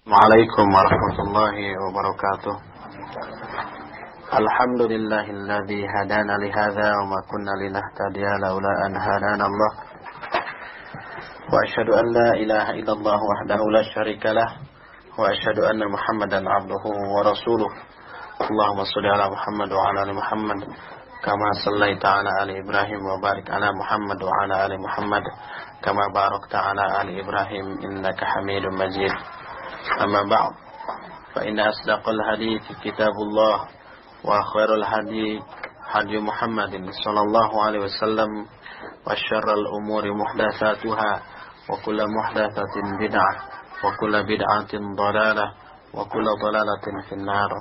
Waalaikumsalam warahmatullahi wabarakatuh. Alhamdulillahilladzi hadana li hadza wa ma kunna linahtadiya laula an hadana Allah. Wa asyhadu an la ilaha illallah wahdahu la syarika lah wa asyhadu anna Muhammadan abduhu wa rasuluh. Allahumma shalli ala Muhammad wa ala ali Muhammad kama shallaita ala ali Ibrahim wa barik ala Muhammad wa ala ali Muhammad kama barakta ala ali Ibrahim innaka Hamidum Majid. Amma ba'd, fa inna asdaqal hadits kitabullah wa khairul hadi hadi Muhammadin sallallahu alaihi wasallam wa syarrul umuri muhdatsatuha wa kullu muhdatsatin bid'ah wa kullu bid'atin dhalalah wa kullu dhalalatin finnar.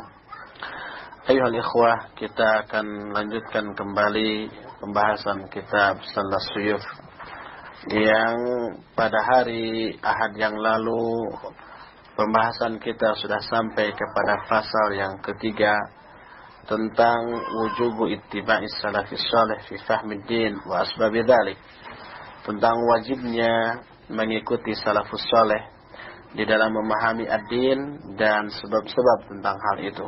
Ayuhal ikhwah, kita akan lanjutkan kembali pembahasan kitab Salas Suyuf yang pada hari Ahad yang lalu pembahasan kita sudah sampai kepada pasal yang ketiga tentang wujubu ittiba'is salafis salih fi fahmid din wa asbabi dzalik, tentang wajibnya mengikuti salafus saleh di dalam memahami ad-din dan sebab-sebab tentang hal itu.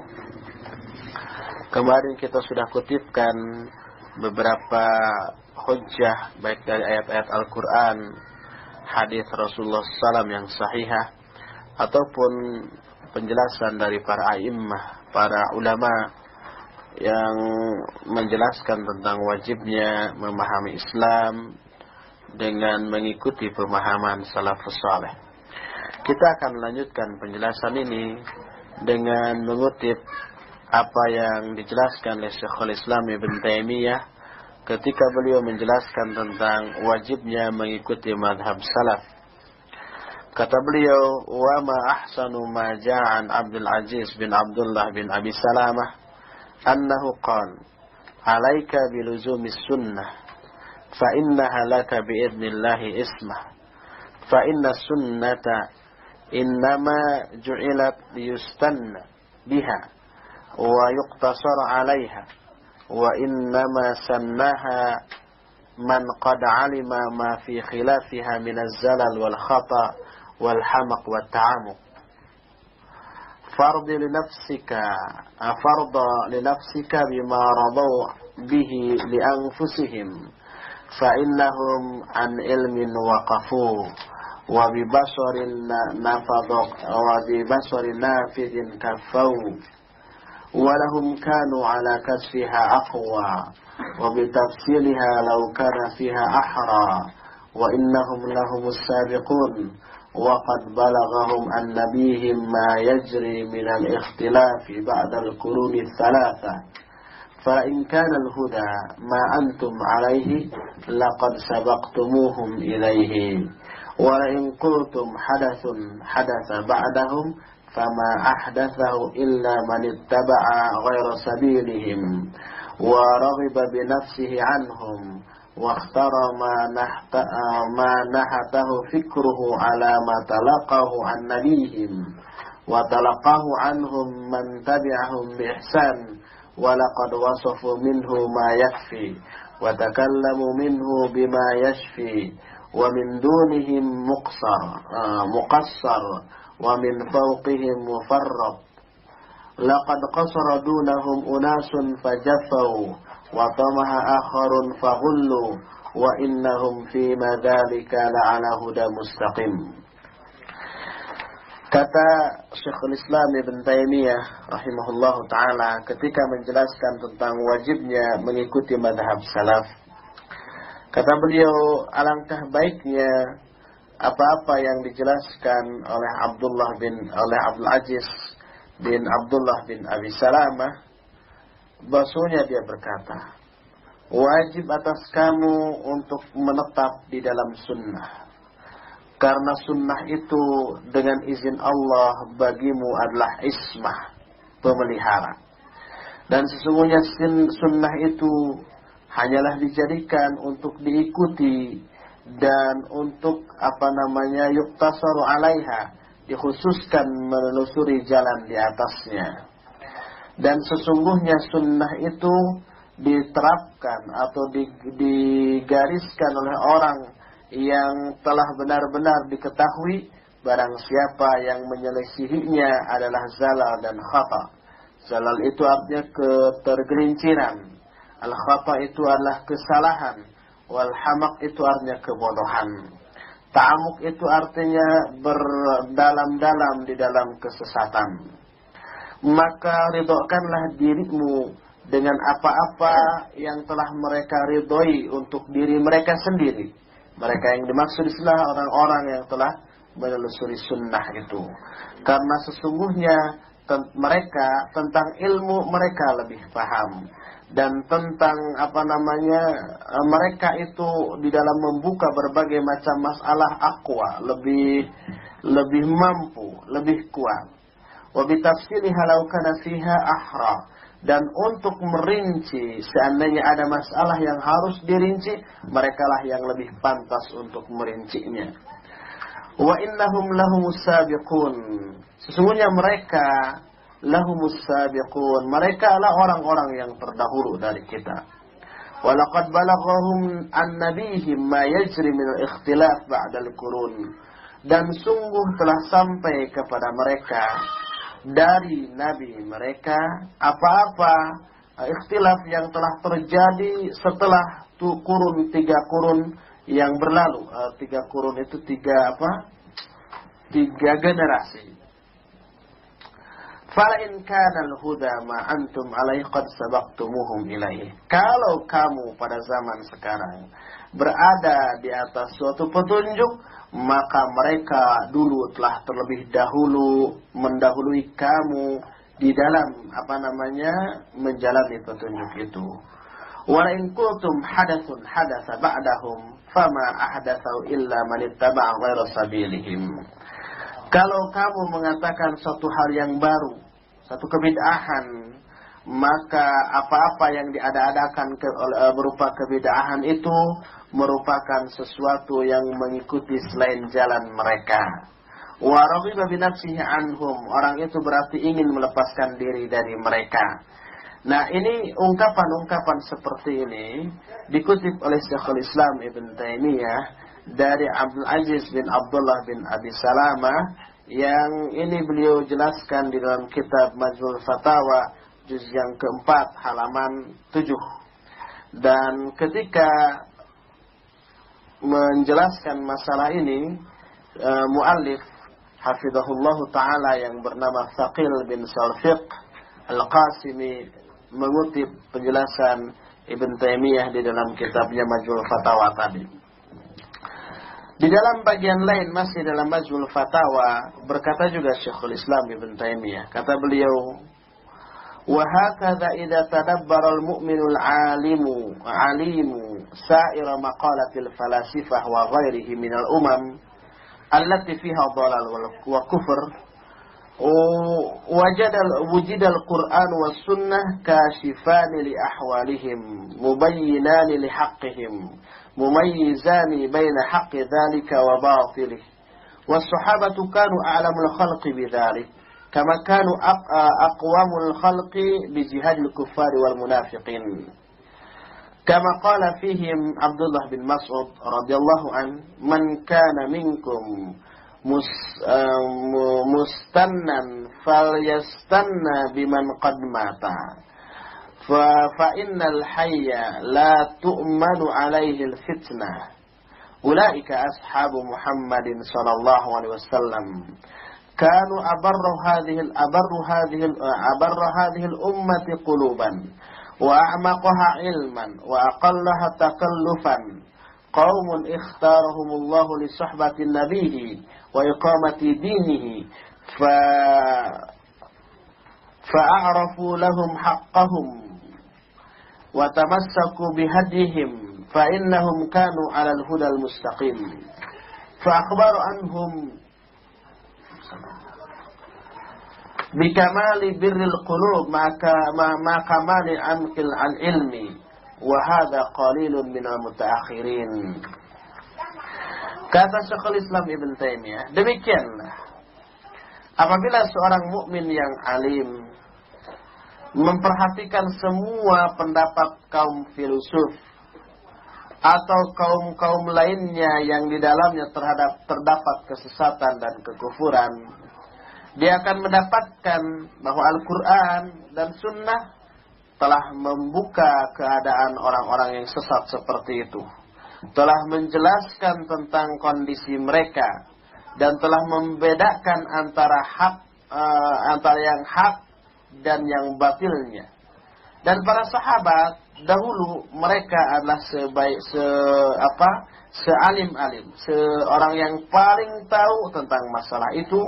Kemarin kita sudah kutipkan beberapa hujjah baik dari ayat-ayat Al-Quran, hadis Rasulullah SAW yang sahihah, ataupun penjelasan dari para a'immah, para ulama yang menjelaskan tentang wajibnya memahami Islam dengan mengikuti pemahaman salafus saleh. Kita akan melanjutkan penjelasan ini dengan mengutip apa yang dijelaskan oleh Syekhul Islam Ibn Taimiyah ketika beliau menjelaskan tentang wajibnya mengikuti madhab salaf. Kata beliau, wa ma ahsanu ma ja'an Abdul Aziz bin Abdullah bin Abi Salamah annahu qala alaika biluzumis sunnah fa innaha laka biidnillahi ismah fa inna sunnata innama ju'ilat liyustanna biha wa yuqtasar 'alaiha wa innama sannaha man qad 'alima ma fi khilafiha min az-zalal wal khata' wal hamaq wat ta'amuq farda li nafsika bima radaw bihi li anfusihim fa innahum an ilmin waqafu wa bi basarin nafadaq wa bi basarin nafidin kaffau wa lahum kanu ala kasfiha aqwa wa bi tafsiliha law kana fiha ahra wa innahum lahumus sabiqun وقد بلغهم عن نبيهم ما يجري من الاختلاف بعد القرون الثلاثة فإن كان الهدى ما أنتم عليه لقد سبقتموهم إليه ولئن قلتم حدث بعدهم فما أحدثه إلا من اتبع غير سبيلهم ورغب بنفسه عنهم واختار ما نحته فكره على ما تلقاه عن نبيهم وتلقاه عنهم من تبعهم بإحسان ولقد وصفوا منه ما يكفي وتكلموا منه بما يشفي ومن دونهم مقصر ومن فوقهم مفرط لقد قصر دونهم أناس فجفوا وطمع آخر فغلوا وإنهم فيما ذلك لعلى هدى مستقيم. Kata Syekhul Islam Ibn Taimiyah rahimahullah ta'ala ketika menjelaskan tentang wajibnya mengikuti madhab salaf, kata beliau, alangkah baiknya apa-apa yang dijelaskan oleh Abdul Aziz bin Abdullah bin Abi Salamah. Bahasanya dia berkata, wajib atas kamu untuk menetap di dalam sunnah, karena sunnah itu dengan izin Allah bagimu adalah ismah, pemelihara. Dan sesungguhnya sunnah itu hanyalah dijadikan untuk diikuti dan untuk yuktasaru alaiha, dikhususkan menelusuri jalan di atasnya. Dan sesungguhnya sunnah itu diterapkan atau digariskan oleh orang yang telah benar-benar diketahui barang siapa yang menyelisihinya adalah zalal dan khata. Zalal itu artinya ketergelinciran, al khata itu adalah kesalahan, wal hamaq itu artinya kebodohan. Ta'amuk itu artinya berdalam-dalam di dalam kesesatan. Maka ridhokanlah dirimu dengan apa-apa yang telah mereka ridhoi untuk diri mereka sendiri. Mereka yang dimaksud adalah orang-orang yang telah menelusuri sunnah itu. Karena sesungguhnya mereka tentang ilmu mereka lebih paham. Dan tentang mereka itu di dalam membuka berbagai macam masalah aqwa, lebih mampu, lebih kuat. Wa bitafsiliha law kana fiha ahra, dan untuk merinci seandainya ada masalah yang harus dirinci, merekalah yang lebih pantas untuk merincinya. Wa innahum lahumus sabiqun, sesungguhnya mereka lahumus sabiqun, mereka adalah orang-orang yang terdahulu dari kita. Wa laqad balaghahum an nabihim ma yajri min al-ikhtilaf ba'da al-qurun, dan sungguh telah sampai kepada mereka dari nabi mereka apa-apa ikhtilaf yang telah terjadi setelah kurun 3 kurun yang berlalu. 3 kurun itu 3 generasi. Fala in kana al-huda ma antum alaihi qad sabaqtumuhum ilaihi. Kalau kamu pada zaman sekarang berada di atas suatu petunjuk, maka mereka dulu telah terlebih dahulu mendahului kamu di dalam menjalani petunjuk itu. Wa in kuntum hadathun hadatsa ba'dahum fama ahdatsu illa man ittaba'a ghayra sabilihim. Kalau kamu mengatakan suatu hal yang baru, satu kebid'ahan, maka apa-apa yang diada-adakan berupa kebid'ahan itu merupakan sesuatu yang mengikuti selain jalan mereka. Wa raghiba bi nafsihi anhum, orang itu berarti ingin melepaskan diri dari mereka. Nah, ini ungkapan-ungkapan seperti ini dikutip oleh Syekhul Islam Ibn Taimiyah dari Abdul Aziz bin Abdullah bin Abi Salamah, yang ini beliau jelaskan di dalam kitab Majmu'ul Fatawa juz yang keempat halaman 7. Dan ketika menjelaskan masalah ini, muallif hafizahullahu taala yang bernama Thaqil bin Salfiq Al-Qasimi mengutip penjelasan Ibn Taimiyah di dalam kitabnya Majmu'ul Fatawa tadi. Di dalam bagian lain masih dalam Majmu'ul Fatawa berkata juga Syekhul Islam Ibn Taimiyah, kata beliau, wa hakadha idza tadabbara al-mu'minu al-alimu sa'ira maqalatil falasifah wa ghairihi min al-umam allati fiha dhalal wa kufr wujida al-Qur'an was sunnah kashifan li ahwalihim mubayyinan li haqqihim mumayyizani baina haqqi dhalika wa batilih was-sahabatu kanu a'lamul khalqi bidzalik kama kanu aqwamul khalqi bi jihadil kuffari wal munafiqin kama qala fihim Abdullah bin Mas'ud radhiyallahu an man kana minkum mustannan falyastanna biman qad mata fa innal hayya la tu'manu alaihi al-fitnah ulaika ashabu Muhammadin sallallahu alaihi wasallam kanu abarra hadhihi al-ummati quluban wa a'maqaha ilman wa aqallaha takallufan qaumun ikhtarahumullahu li suhbati nabiyhi wa iqamati dinihi fa'arafu lahum haqqahum wa tamassaku bihadihim fa innahum kanu 'ala al-huda al-mustaqim fa akhbaru anhum bikamali birril qulub ma kamali amqil al-ilmi wa hadha qalilun minal mutaakhirin. Kata Syekhul Islam Ibn Taimiyah, demikianlah apabila seorang mukmin yang alim memperhatikan semua pendapat kaum filosof, atau kaum-kaum lainnya yang di dalamnya terdapat kesesatan dan kekufuran, dia akan mendapatkan bahwa Al-Quran dan Sunnah telah membuka keadaan orang-orang yang sesat seperti itu, telah menjelaskan tentang kondisi mereka, dan telah membedakan antara yang hak dan yang batilnya. Dan para sahabat dahulu mereka adalah sealim-alim, seorang yang paling tahu tentang masalah itu,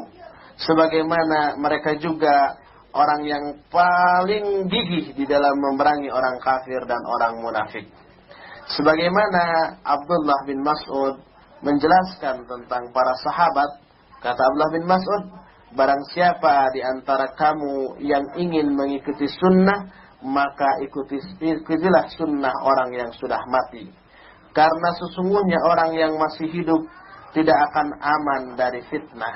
sebagaimana mereka juga orang yang paling gigih di dalam memerangi orang kafir dan orang munafik. Sebagaimana Abdullah bin Mas'ud menjelaskan tentang para sahabat, kata Abdullah bin Mas'ud, barang siapa di antara kamu yang ingin mengikuti sunnah, maka ikutilah sunnah orang yang sudah mati. Karena sesungguhnya orang yang masih hidup tidak akan aman dari fitnah.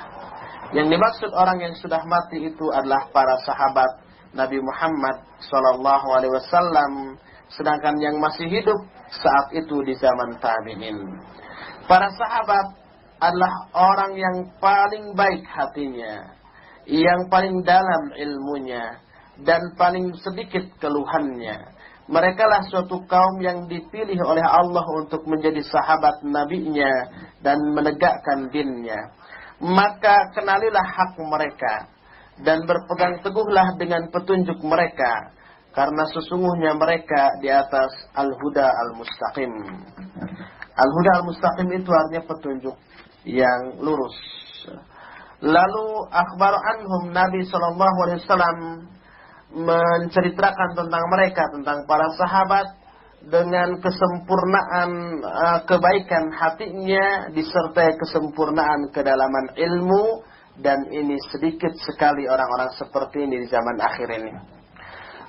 Yang dimaksud orang yang sudah mati itu adalah para sahabat Nabi Muhammad SAW, sedangkan yang masih hidup saat itu di zaman tabi'in. Para sahabat adalah orang yang paling baik hatinya, yang paling dalam ilmunya, dan paling sedikit keluhannya. Mereka lah suatu kaum yang dipilih oleh Allah untuk menjadi sahabat nabinya dan menegakkan dinnya. Maka kenalilah hak mereka dan berpegang teguhlah dengan petunjuk mereka, karena sesungguhnya mereka di atas al-huda al-mustaqim. Al-huda al-mustaqim itu artinya petunjuk yang lurus. Lalu akhbar anhum, Nabi SAW menceritakan tentang mereka, tentang para sahabat, dengan kesempurnaan kebaikan hatinya disertai kesempurnaan kedalaman ilmu, dan ini sedikit sekali orang-orang seperti ini di zaman akhir ini.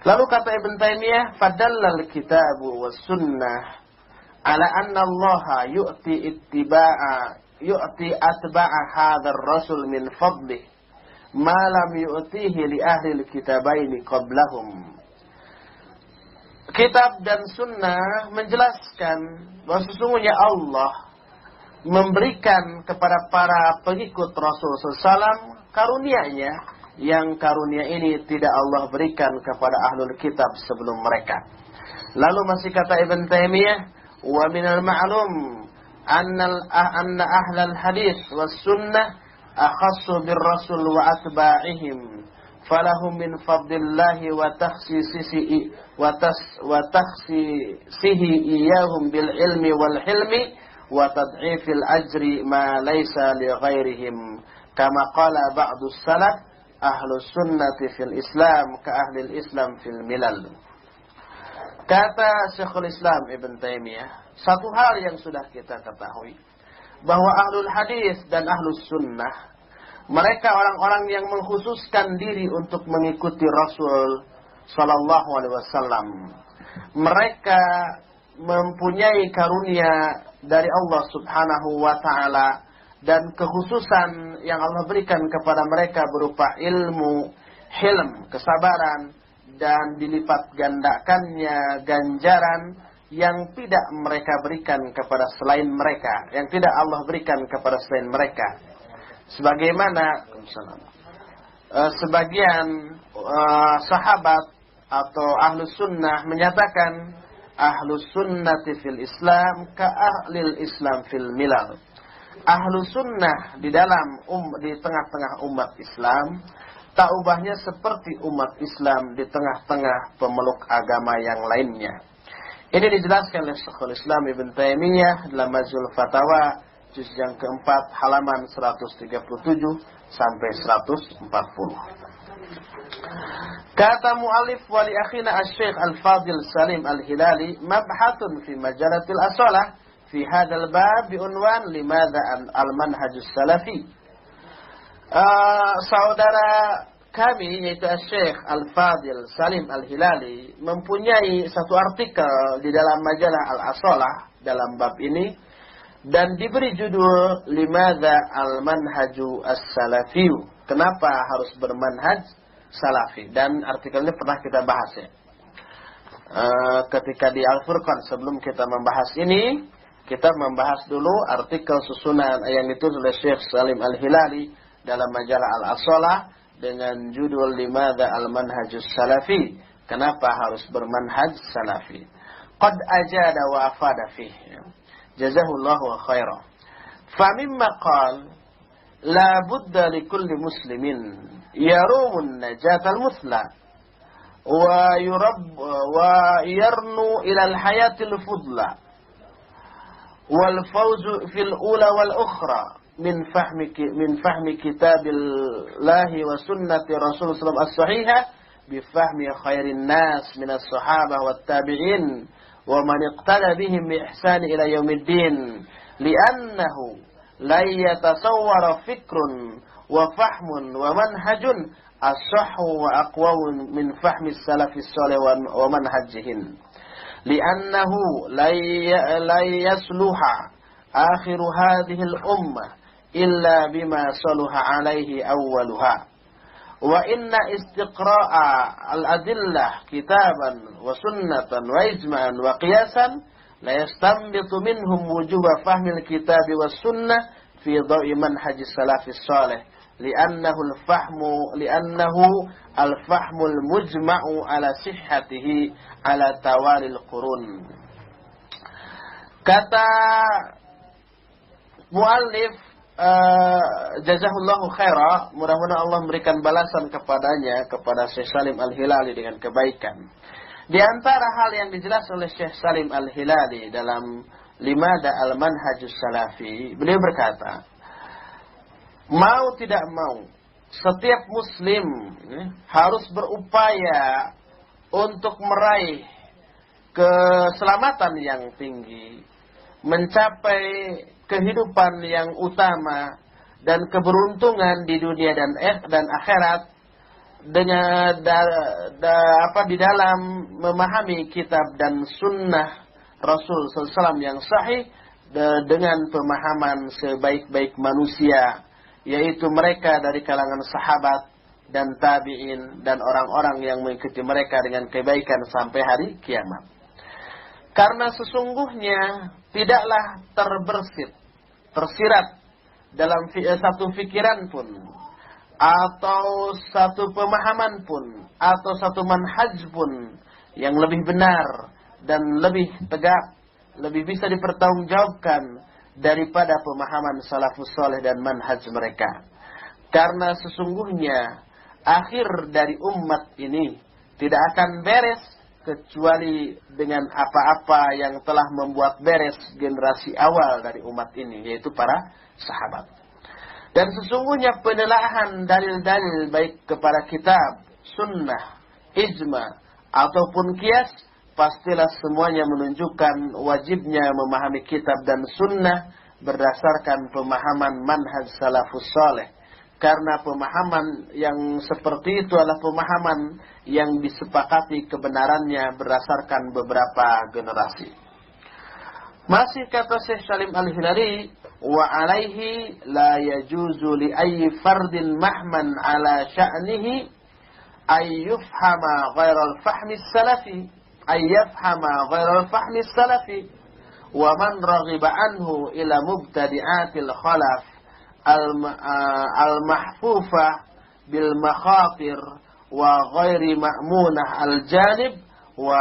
Lalu kata Ibn Taymiyah, fadallal kitabu was sunnah ala anna Allah yu'ti atba'a hadzal rasul min fadlih ma lam yu'tihi li ahli al-kitabaini qablahum. Kitab dan sunnah menjelaskan bahwa sesungguhnya Allah memberikan kepada para pengikut Rasul SAW karunia-Nya, yang karunia ini tidak Allah berikan kepada ahlul kitab sebelum mereka. Lalu masih kata Ibn Taymiyah, wa minal ma'lum anna ahlal hadis was sunnah akhassu bir rasul wa atba'ihim, falahum min fadlillahi wa takhsisihi iyahum bil ilmi wal hilmi wa tad'ifil ajri ma laysa li ghairihim, kama qala ba'du salaf ahlus sunnati fil islam ka ahlil islam fil milal. Kata Syekhul Islam Ibn Taymiyah, satu hal yang sudah kita ketahui, bahwa ahlul hadis dan ahlus sunnah, mereka orang-orang yang mengkhususkan diri untuk mengikuti Rasul Sallallahu Alaihi Wasallam. Mereka mempunyai karunia dari Allah Subhanahu Wa Taala, dan kekhususan yang Allah berikan kepada mereka berupa ilmu, hilm, kesabaran, dan dilipat gandakannya ganjaran yang tidak mereka berikan kepada selain mereka, yang tidak Allah berikan kepada selain mereka. Sebagaimana sebagian sahabat atau ahlus sunnah menyatakan, ahlus sunnati fil islam ka ahlil islam fil milal. Ahlus sunnah di dalam di tengah-tengah umat Islam tak ubahnya seperti umat Islam di tengah-tengah pemeluk agama yang lainnya. Ini dijelaskan oleh Syekhul Islam Ibn Taymiyah dalam Majmu'ul Fatawa juz yang keempat halaman 137 sampai 140. Kata mu'allif wa li akhina asy-Syaikh Al-Fadil Salim Al-Hilali, mabhatun fi majalatil asalah fi hadzal bab biunwan limadza al-manhajus salafi. Saudara kami yaitu Syekh Al-Fadil Salim Al-Hilali mempunyai satu artikel di dalam majalah Al-Asalah dalam bab ini, dan diberi judul Limadza al-manhaju as-salafi, kenapa harus bermanhaj salafi, dan artikelnya pernah kita bahas ya. ketika di Al-Furqan. Sebelum kita membahas ini, kita membahas dulu artikel susunan yang ditulis oleh Syekh Salim Al-Hilali dalam majalah Al-Asalah dengan judul Limadha Al-Manhajus Salafi. Kenapa harus bermanhaj salafi? Qad ajada wa afada fih. Jazahullahu khairan. Famimma qala la budda likulli muslimin yarumun najatal musla wa yarnu ila al-hayatil fudla wal fawzu fil ula wal ukhra min fahmi kitabillahi wa sunnati Rasulullah sallallahu alaihi wasallam as-sahihah bi fahmi khairin nas min as-sahabah wat tabi'in wa man iqtada bihim bi ihsan ila yaumiddin li'annahu la yatasawwara fikrun wa fahmun wa manhajun as-sahhu wa aqwamu min fahmi salafis salih wa manhajihim li'annahu la yasluha akhiru hadhihi al-ummah illa bima saluha alaihi awwaluha wa inna istiqra'a al-adillah kitaban wa sunnatan wa ijma'an wa qiyasan la yastanbitu minhum wujuba fahmil kitabi was sunnah fi dha'i manhajis salafis salih li'annahu al-fahmul mujma'u ala sihhatihi ala tawalil qurun. Kata muallif jazahullahu khaira, mudah-mudahan Allah memberikan balasan kepadanya, kepada Syekh Salim Al-Hilali dengan kebaikan. Di antara hal yang dijelaskan oleh Syekh Salim Al-Hilali dalam Limadha Al-Manhajus Salafi, beliau berkata, mau tidak mau, setiap muslim harus berupaya untuk meraih keselamatan yang tinggi, mencapai kehidupan yang utama dan keberuntungan di dunia dan akhirat dengan di dalam memahami kitab dan sunnah Rasul SAW yang sahih dengan pemahaman sebaik-baik manusia, yaitu mereka dari kalangan sahabat dan tabi'in dan orang-orang yang mengikuti mereka dengan kebaikan sampai hari kiamat. Karena sesungguhnya tidaklah tersirat dalam satu pikiran pun, atau satu pemahaman pun, atau satu manhaj pun yang lebih benar dan lebih tegak, lebih bisa dipertanggungjawabkan daripada pemahaman salafus saleh dan manhaj mereka. Karena sesungguhnya akhir dari umat ini tidak akan beres kecuali dengan apa-apa yang telah membuat beres generasi awal dari umat ini, yaitu para sahabat. Dan sesungguhnya penelaahan dalil-dalil baik kepada kitab, sunnah, ijma, ataupun qiyas, pastilah semuanya menunjukkan wajibnya memahami kitab dan sunnah berdasarkan pemahaman manhaj salafus saleh. Karena pemahaman yang seperti itu adalah pemahaman yang disepakati kebenarannya berdasarkan beberapa generasi. Masih kata Syekh Salim Al-Hilali, wa alaihi la yajuzu li ayyi fardin mahman ala sya'nihi ay yufhama ghairal fahmi salafi wa man raghiba anhu ila mubtadi'atil khalaf al-mahfufah bil makhatir wa ghairi ma'munah al-janib wa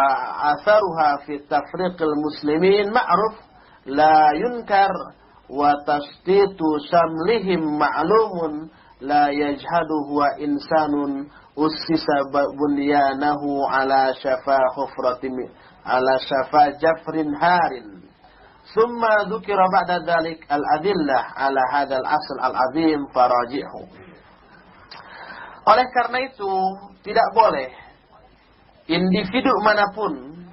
atharuha fi tafriqil muslimin ma'ruf la yunkar wa tasditu samlihim ma'lumun la yajhaduhu wa insanun ussisa bunyanahu ala shafa jafrin harin. Summa dzukira ba'da dzalik al-adillah ala hadzal asl al-azim faraji'hu. Oleh karena itu, tidak boleh individu manapun,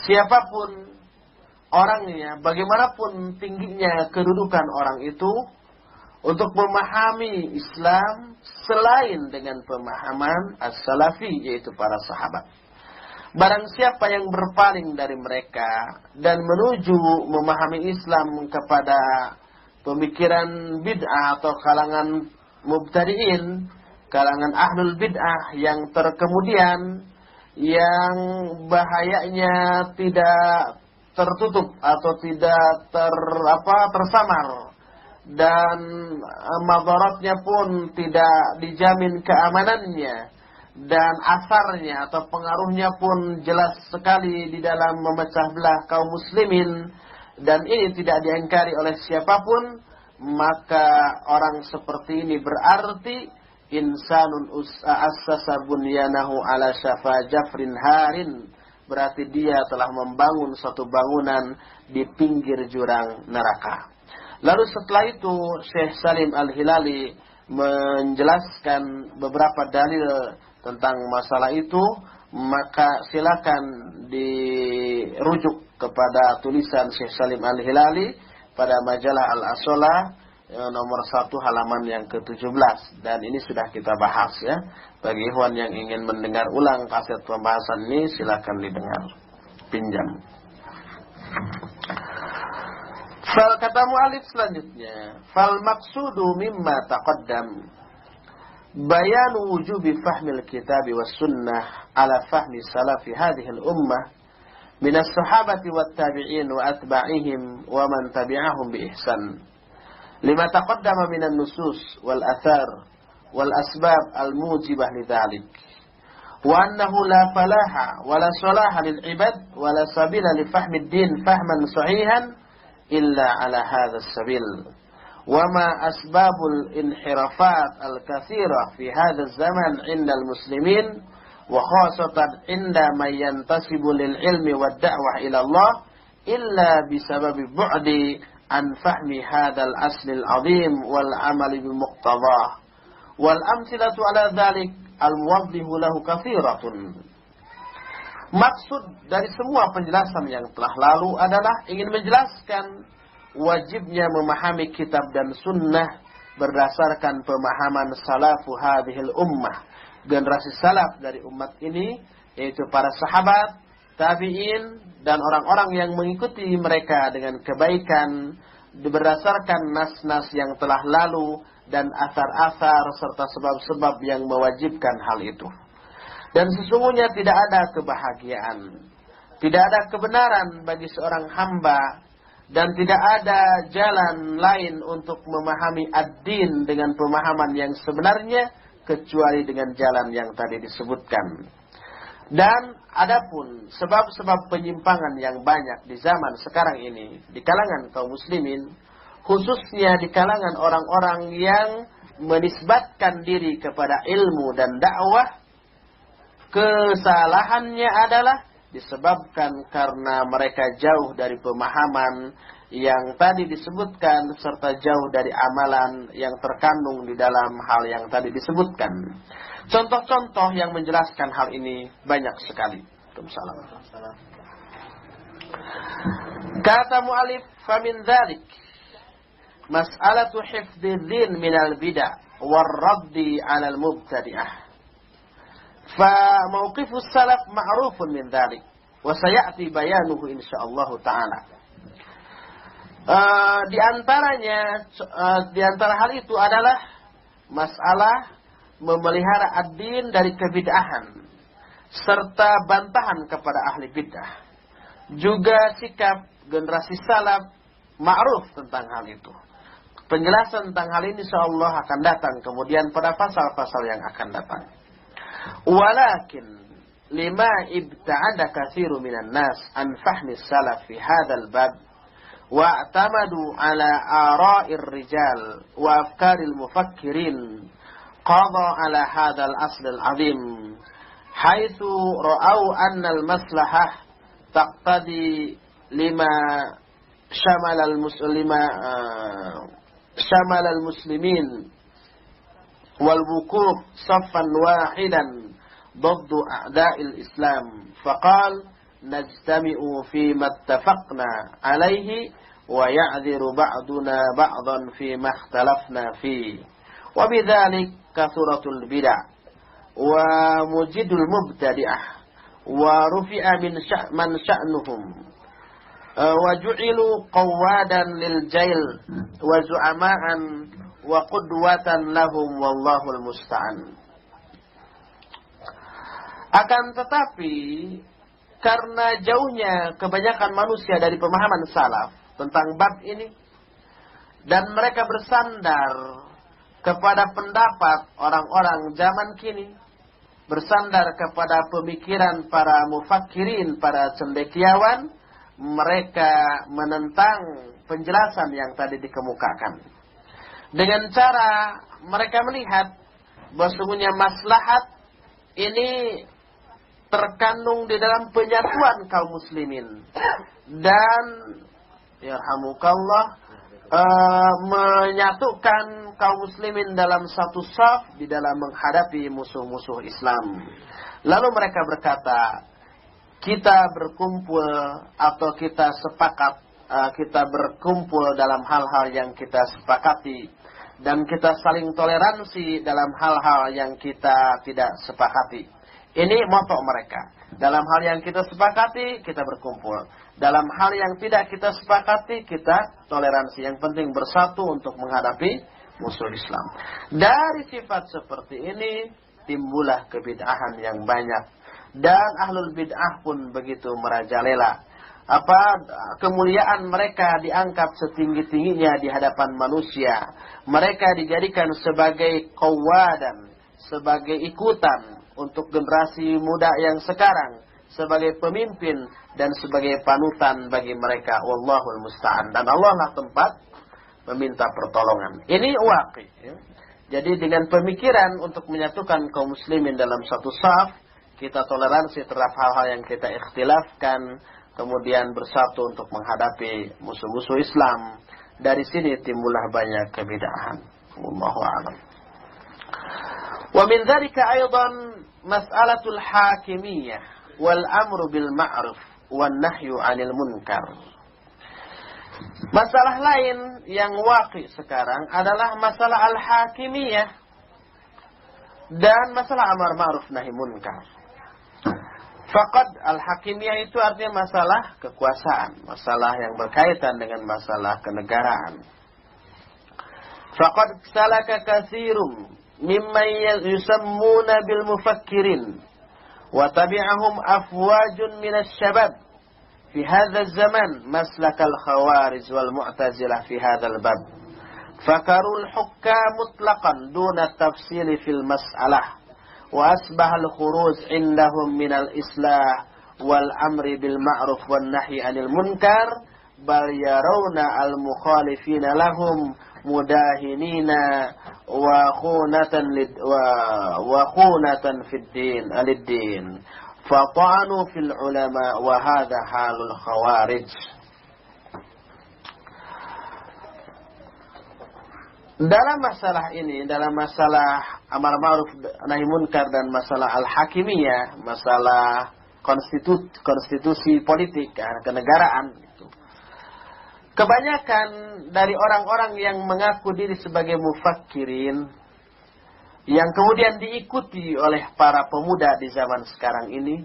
siapapun orangnya, bagaimanapun tingginya kedudukan orang itu, untuk memahami Islam selain dengan pemahaman as-salafi, yaitu para sahabat. Barang siapa yang berpaling dari mereka dan menuju memahami Islam kepada pemikiran bid'ah atau kalangan mubtadi'in, kalangan ahlul bid'ah yang terkemudian, yang bahayanya tidak tertutup atau tidak tersamar, dan madaratnya pun tidak dijamin keamanannya, dan asarnya atau pengaruhnya pun jelas sekali di dalam memecah belah kaum muslimin, dan ini tidak diingkari oleh siapapun, maka orang seperti ini berarti insanun assasa bunyanahu ala syafa jafrin harin, berarti dia telah membangun suatu bangunan di pinggir jurang neraka. Lalu setelah itu Syekh Salim Al-Hilali menjelaskan beberapa dalil tentang masalah itu, maka silakan dirujuk kepada tulisan Syekh Salim Al-Hilali pada majalah Al-Asola nomor 1 halaman yang ke-17, dan ini sudah kita bahas ya. Bagi ikhwan yang ingin mendengar ulang kaset pembahasan ini, silakan didengar, pinjam. Kata mu'alif selanjutnya, fal maqsudu mimma taqaddam bayanu wujubi fahmil kitabi was sunnah ala fahmi salafi hadhihi al-ummah min as-sahabati wat tabi'in wa atba'ihim wa man tabi'ahum bi ihsan. Lima taqaddama minan nusus wal athar wal asbab al mujibah lidzalik, wa annahu la falaha wa la salaha lil ibad wa la sabila li fahmi ad-din fahman sahihan illa ala hadha as-sabil, wa ma asbabul inhirafat al katsira fi hadha az-zaman 'inda al muslimin wa khasatan 'inda man yantasibu lil ilmi wad da'wah ila Allah illa bisababi bu'di an fahmi hadzal aslil azim wal amali bimuqtadah, wal amsilatu ala dzalik al muwaddihu lahu katsiratun. Maksud dari semua penjelasan yang telah lalu adalah ingin menjelaskan wajibnya memahami kitab dan sunnah berdasarkan pemahaman salafu hadhil ummah, generasi salaf dari umat ini, yaitu para sahabat, tabi'in, dan orang-orang yang mengikuti mereka dengan kebaikan berdasarkan nas-nas yang telah lalu dan asar-asar serta sebab-sebab yang mewajibkan hal itu. Dan sesungguhnya tidak ada kebahagiaan, tidak ada kebenaran bagi seorang hamba, dan tidak ada jalan lain untuk memahami ad-din dengan pemahaman yang sebenarnya kecuali dengan jalan yang tadi disebutkan. Dan adapun sebab-sebab penyimpangan yang banyak di zaman sekarang ini di kalangan kaum muslimin, khususnya di kalangan orang-orang yang menisbatkan diri kepada ilmu dan dakwah, kesalahannya adalah disebabkan karena mereka jauh dari pemahaman yang tadi disebutkan serta jauh dari amalan yang terkandung di dalam hal yang tadi disebutkan. Contoh-contoh yang menjelaskan hal ini banyak sekali. Kata mu'alif, famin dzalik mas'alatu hifdhidzin minal bid'ah warraddi 'alal mubtadi'ah. Fa mauqifus salaf ma'rufun min dzalik wa sayati bayanuhu insyaallah taala. Di antara hal itu adalah masalah memelihara ad-din dari kebid'ahan serta bantahan kepada ahli bid'ah. Juga sikap generasi salaf ma'ruf tentang hal itu. Penjelasan tentang hal ini insyaallah akan datang kemudian pada pasal-pasal yang akan datang. Walakin lima ibta'ada katsiru minan nas an fahmi salaf fi hadzal bab wa'tamadu ala ara'ir rijal wa afkaril mufakkirin qada ala hadzal asl al-'azim haitsu ra'au anna al-maslahah taqtadi lima shamal al-muslimin wal wuquf saffan wahidan ضد أعداء الإسلام فقال نجتمع فيما اتفقنا عليه ويعذر بعضنا بعضا فيما اختلفنا فيه وبذلك كثرة البدع ومجد المبتدعة ورفع من شأنهم وجعلوا قوادا للجيل وزعماء وقدوة لهم والله المستعان. Akan tetapi karena jauhnya kebanyakan manusia dari pemahaman salaf tentang bab ini, dan mereka bersandar kepada pendapat orang-orang zaman kini, bersandar kepada pemikiran para mufakirin, para cendekiawan, mereka menentang penjelasan yang tadi dikemukakan. Dengan cara mereka melihat bahwa sesungguhnya maslahat ini terkandung di dalam penyatuan kaum muslimin dan yarhamukallah menyatukan kaum muslimin dalam satu saf di dalam menghadapi musuh-musuh Islam. Lalu mereka berkata, kita berkumpul atau kita sepakat, kita berkumpul dalam hal-hal yang kita sepakati, dan kita saling toleransi dalam hal-hal yang kita tidak sepakati. Ini moto mereka. Dalam hal yang kita sepakati, kita berkumpul. Dalam hal yang tidak kita sepakati, kita toleransi. Yang penting bersatu untuk menghadapi musuh Islam. Dari sifat seperti ini, timbullah kebid'ahan yang banyak. Dan ahlul bid'ah pun begitu merajalela. Kemuliaan mereka diangkat setinggi-tingginya di hadapan manusia. Mereka dijadikan sebagai qawadan, sebagai ikutan untuk generasi muda yang sekarang, sebagai pemimpin dan sebagai panutan bagi mereka. Wallahul musta'an. Dan Allah lah tempat meminta pertolongan. Ini waqi. Jadi dengan pemikiran untuk menyatukan kaum muslimin dalam satu saf, kita toleransi terhadap hal-hal yang kita ikhtilafkan, kemudian bersatu untuk menghadapi musuh-musuh Islam. Dari sini timbullah banyak kebid'ahan. Wallahu a'lam. Wa min dzalika aidan mas'alatul hakimiyah wal amru bil ma'ruf wan nahyu 'anil munkar. Masalah lain yang waqi sekarang adalah masalah al-hakimiyah dan masalah amar ma'ruf nahi munkar. Faqad al-hakimiyah itu artinya masalah kekuasaan, masalah yang berkaitan dengan masalah kenegaraan. Faqad salaka katsirum mimman yusammuna bil mufakkirin wa tabi'ahum afwajun minasy syabab fi hadzal zaman maslakal khawarij wal mu'tazilah fi hadzal bab. Fakarul hukam mutlaqan duna tafsil fil mas'alah. وأصبح الخروج عندهم من الإصلاح والأمر بالمعروف والنهي عن المنكر بل يرون المخالفين لهم مداهنين وخونة في الدين للدين فطعنوا في العلماء وهذا حال الخوارج. Dalam masalah ini, dalam masalah amar ma'ruf nahi munkar dan masalah al-hakimiyah, masalah konstitusi politik, kenegaraan itu. Kebanyakan dari orang-orang yang mengaku diri sebagai mufakkirin, yang kemudian diikuti oleh para pemuda di zaman sekarang ini,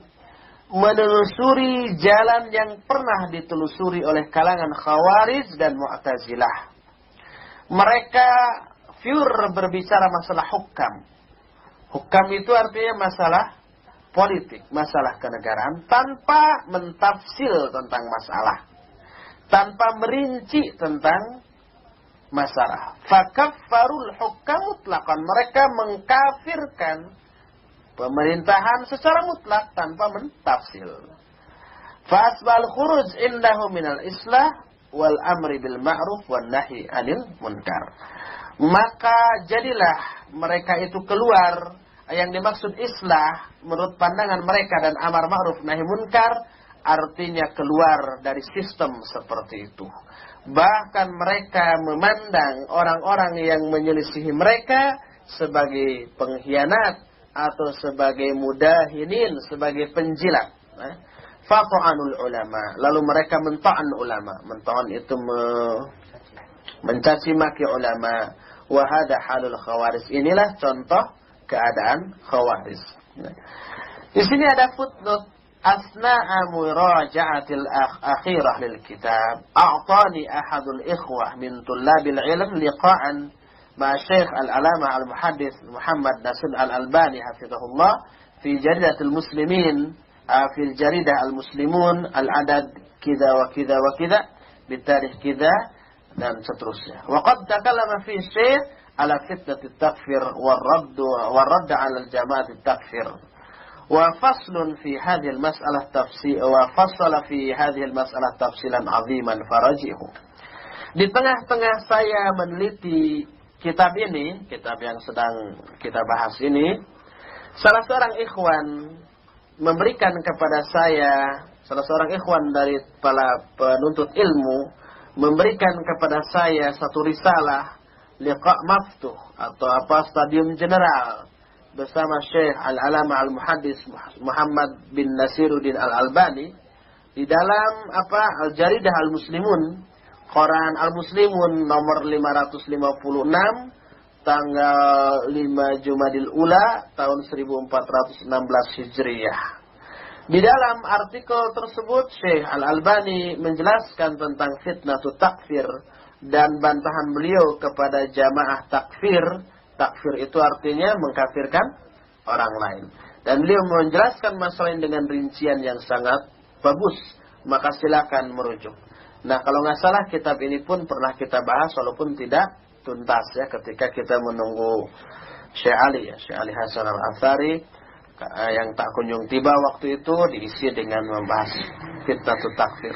menelusuri jalan yang pernah ditelusuri oleh kalangan khawarij dan mu'tazilah. Mereka pure berbicara masalah hukam. Hukam itu artinya masalah politik, masalah kenegaraan, tanpa mentafsil tentang masalah, tanpa merinci tentang masalah. Fakaffarul hukam mutlaqan. Mereka mengkafirkan pemerintahan secara mutlak tanpa mentafsil. Fasbal khuruj indahu minal islah wal amri bil ma'ruf wan nahi 'anil munkar. Maka jadilah mereka itu keluar, yang dimaksud islah menurut pandangan mereka dan amar ma'ruf nahi munkar artinya keluar dari sistem seperti itu. Bahkan mereka memandang orang-orang yang menyelisihi mereka sebagai pengkhianat atau sebagai mudahinin, sebagai penjilat. Fata'anul ulama. Lalu mereka menta'an ulama. Menta'an itu mencaci maki ulama. Wahada halul khawarij. Inilah contoh keadaan khawarij. Di sini ada footnote. Asna'a muraja'atil akhirah lil kitab. A'tani ahadul ikhwah min tullabil ilm liqa'an مع الشيخ العلامة المحدث محمد ناصر الألباني حفظه الله في جريدة المسلمين في الجريدة المسلمون العدد كذا وكذا وكذا بالتاريخ كذا dan seterusnya. Waqad takallama fi syekh ala fitnat at-takfir wal-radd ala al-jama'at at-takfir. Wa faslun fi hadhihi al-mas'alah tafsil wa fassala fi hadhihi al-mas'alah tafsilan 'aziman farajihu. Di tengah-tengah saya meneliti kitab ini, kitab yang sedang kita bahas ini, salah seorang ikhwan memberikan kepada saya, salah seorang ikhwan dari para penuntut ilmu memberikan kepada saya satu risalah liqa maftuh atau stadium general bersama Syekh Al-Alama Al-Muhaddis Muhammad bin Nasiruddin Al-Albani di dalam Al-Jaridah Al-Muslimun, Quran Al-Muslimun nomor 556 tanggal 5 Jumadil Ula tahun 1416 Hijriyah. Di dalam artikel tersebut Syekh Al-Albani menjelaskan tentang fitnatut takfir dan bantahan beliau kepada jamaah takfir. Takfir itu artinya mengkafirkan orang lain. Dan beliau menjelaskan masalah ini dengan rincian yang sangat bagus. Maka silakan merujuk. Nah, kalau nggak salah kitab ini pun pernah kita bahas walaupun tidak tuntas ya ketika kita menunggu Syekh Ali Hasan Al-Athari yang tak kunjung tiba waktu itu diisi dengan membahas fitnatut takfir.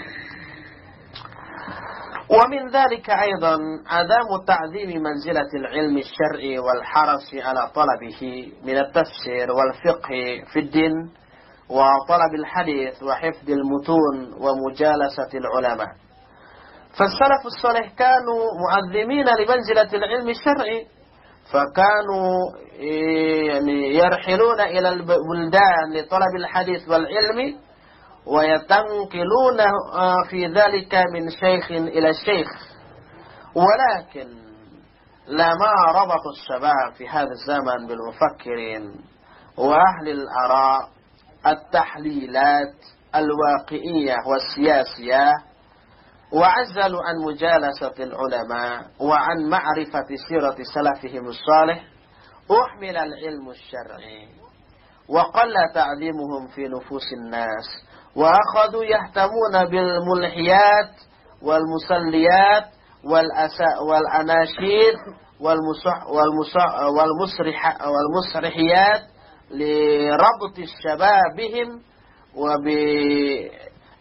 Wa min dzalika aidan adamu ta'zimi manzilatil ilmi syar'i wal harasi ala talabihi min at-tafsir wal fiqh fi ad-din wa talabil hadith wa hifdil mutun wa mujalasatil ulama. فالسلف الصالح كانوا معظمين لمنزلة العلم الشرعي فكانوا يرحلون إلى البلدان لطلب الحديث والعلم ويتنقلون في ذلك من شيخ إلى شيخ ولكن لما ربط الشباب في هذا الزمن بالمفكرين وأهل الآراء التحليلات الواقعية والسياسية وعزلوا عن مجالسة العلماء وعن معرفة سيرة سلفهم الصالح أحمل العلم الشرعي وقل تعظيمهم في نفوس الناس وأخذوا يهتمون بالملحيات والمسليات والأناشيد والمسرحيات لربط الشباب بهم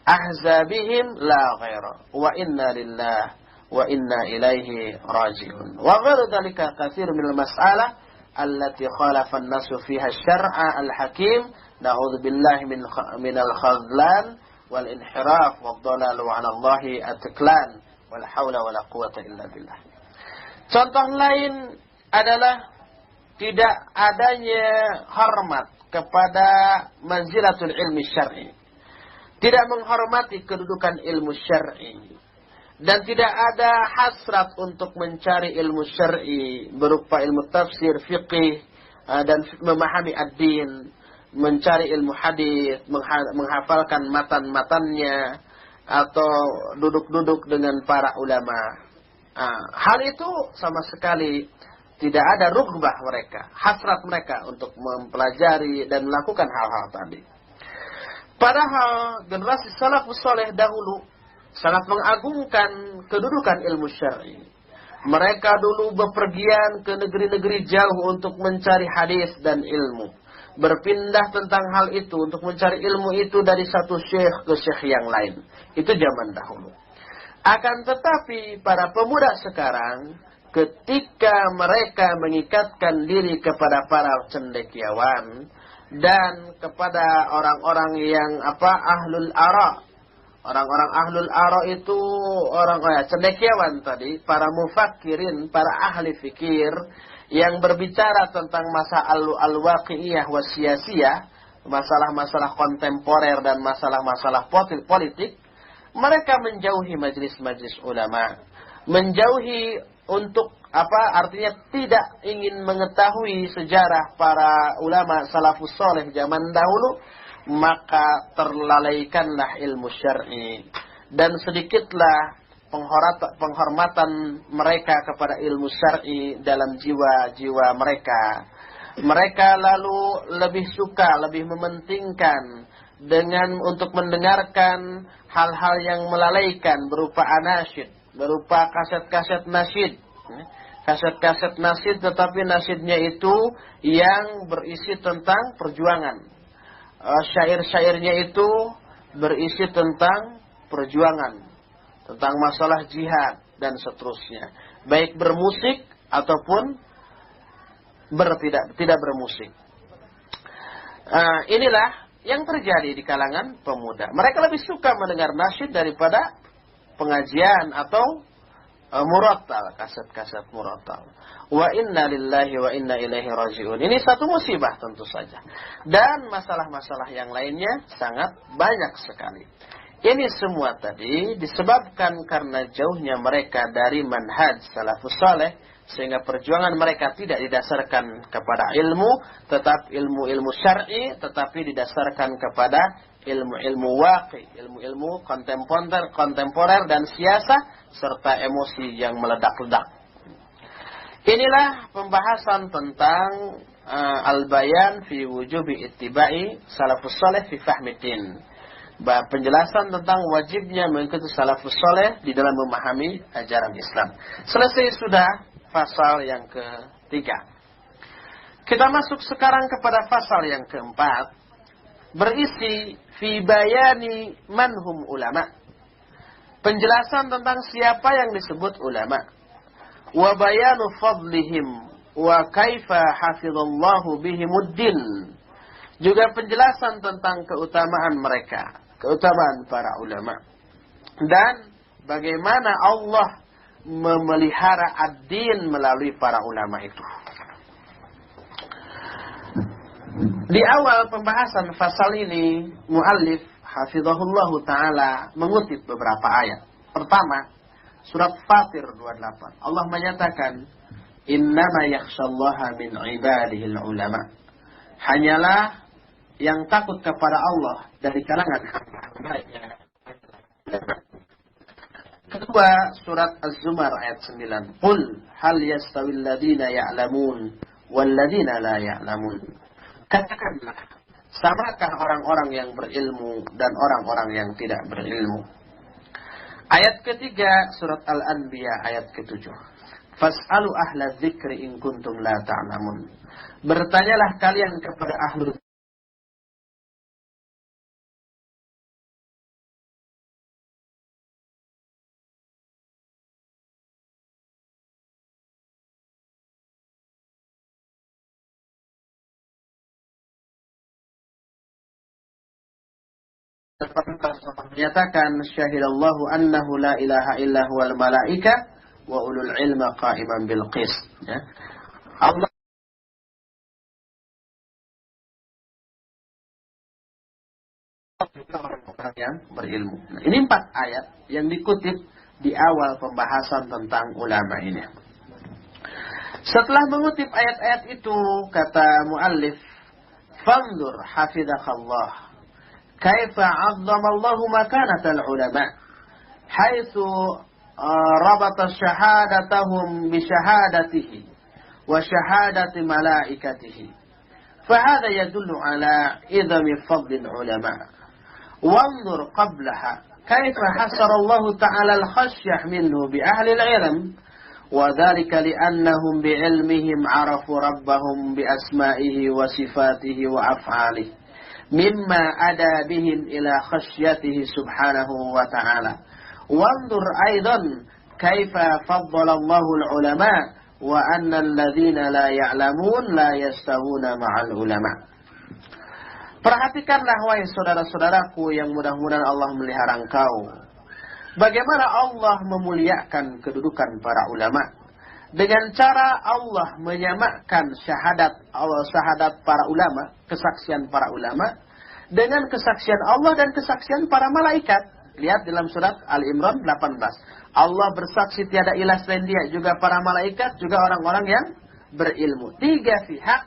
أحزابهم لا غير وإنا لله وإنا إليه راجعون وغير ذلك كثير من المسألة التي خالف الناس فيها الشرع الحكيم نعوذ بالله من الخذلان والانحراف والضلال وعلى الله التكلان ولا حول ولا قوة إلا بالله. Contoh lain adalah tidak adanya hormat kepada manzilatul ilmi syar'i. Tidak menghormati kedudukan ilmu syar'i. Dan tidak ada hasrat untuk mencari ilmu syar'i berupa ilmu tafsir, fiqih, dan memahami ad-din, mencari ilmu hadis, menghafalkan matan-matannya, atau duduk-duduk dengan para ulama. Hal itu sama sekali tidak ada rughbah mereka, hasrat mereka untuk mempelajari dan melakukan hal-hal tadi. Padahal generasi salafus saleh dahulu sangat mengagungkan kedudukan ilmu syar'i. Mereka dulu bepergian ke negeri-negeri jauh untuk mencari hadis dan ilmu. Berpindah tentang hal itu untuk mencari ilmu itu dari satu syekh ke syekh yang lain. Itu zaman dahulu. Akan tetapi para pemuda sekarang ketika mereka mengikatkan diri kepada para cendekiawan dan kepada orang-orang yang ahlul ara. Orang-orang ahlul ara itu orang cendekiawan tadi, para mufakirin, para ahli fikir yang berbicara tentang masalah al-waqi'iyah wasiyasiyah, masalah-masalah kontemporer dan masalah-masalah politik. Mereka menjauhi majlis-majlis ulama, menjauhi untuk artinya tidak ingin mengetahui sejarah para ulama salafus saleh zaman dahulu, maka terlalaikanlah ilmu syar'i dan sedikitlah penghormatan mereka kepada ilmu syar'i dalam jiwa-jiwa mereka. Mereka lalu lebih suka, lebih mementingkan dengan untuk mendengarkan hal-hal yang melalaikan berupa anasyid, berupa kaset-kaset nasyid. Kaset-kaset nasyid, tetapi nasyidnya itu yang berisi tentang perjuangan. Syair-syairnya itu berisi tentang perjuangan, tentang masalah jihad dan seterusnya. Baik bermusik ataupun tidak bermusik. Inilah yang terjadi di kalangan pemuda. Mereka lebih suka mendengar nasyid daripada pengajian atau murattal, kaset-kaset murattal. Wa inna lillahi wa inna ilaihi raji'un. Ini satu musibah tentu saja. Dan masalah-masalah yang lainnya sangat banyak sekali. Ini semua tadi disebabkan karena jauhnya mereka dari manhaj salafus saleh, sehingga perjuangan mereka tidak didasarkan kepada ilmu, tetap ilmu-ilmu syar'i, tetapi didasarkan kepada ilmu-ilmu waqi, ilmu-ilmu kontemporer dan siasah, serta emosi yang meledak-ledak. Inilah pembahasan tentang al-bayan fi wujubi ittiba'i salafus saleh fi fahmiddin. Penjelasan tentang wajibnya mengikuti salafus saleh di dalam memahami ajaran Islam. Selesai sudah pasal yang ketiga. Kita masuk sekarang kepada pasal yang keempat, berisi fi bayani manhum ulama. Penjelasan tentang siapa yang disebut ulama. Wa bayanu fadlihim wa kaifa hafizallahu bihimuddin. Juga penjelasan tentang keutamaan mereka, keutamaan para ulama. Dan bagaimana Allah memelihara ad-din melalui para ulama itu. Di awal pembahasan fasal ini, muallif hafizahullahu taala mengutip beberapa ayat. Pertama, surat Fatir 28. Allah menyatakan, "Innama yakhshallaha min ibadihil ulama." Hanyalah yang takut kepada Allah dari kalangan hamba-Nya. Kedua, surat Az-Zumar ayat 9. Qul hal yastawil ladina ya'lamun wal ladina la ya'lamun. Katakanlah, samakah orang-orang yang berilmu dan orang-orang yang tidak berilmu? Ayat ketiga, surat Al-Anbiya ayat ke-7. Fas'alu ahla dzikri in kuntum la ta'lamun. Bertanyalah kalian kepada ahlu menyatakan syahidallahu annahu la ilaha illa huwal malaika wa ulul ilma qa'iman bil qist. Ya. Allah orang yang berilmu. Nah, ini 4 ayat yang dikutip di awal pembahasan tentang ulama ini. Setelah mengutip ayat-ayat itu, kata muallif, fanzur hafidhakallah kaifa 'azzama Allahu makanatal ulama haitsu rabata syahadatahum bi syahadatihi wa syahadati malaikatihi. Fahadha yadullu ala idami fadlil ulama. Wanzur qablaha kaifa hasara Allah ta'ala al-khashyah minhu bi ahli al-ilm wa dhalika li'annahum bi ilmihim 'arafu rabbahum bi asma'ihi wa sifatihi wa af'alihi mimma ada bihim ila khasyatihi subhanahu wa ta'ala. Wanzur aidan kaifa faddala Allahu al-ulama wa anna alladhina la ya'lamun la yastawuna ma'al ulama. Perhatikanlah wahai saudara-saudaraku yang mudah-mudahan Allah melihara engkau, bagaimana Allah memuliakan kedudukan para ulama dengan cara Allah menyamakan syahadat para ulama, kesaksian para ulama dengan kesaksian Allah dan kesaksian para malaikat. Lihat dalam surat Al-Imran 18. Allah bersaksi tiada ilah selain Dia, juga para malaikat, juga orang-orang yang berilmu. 3 pihak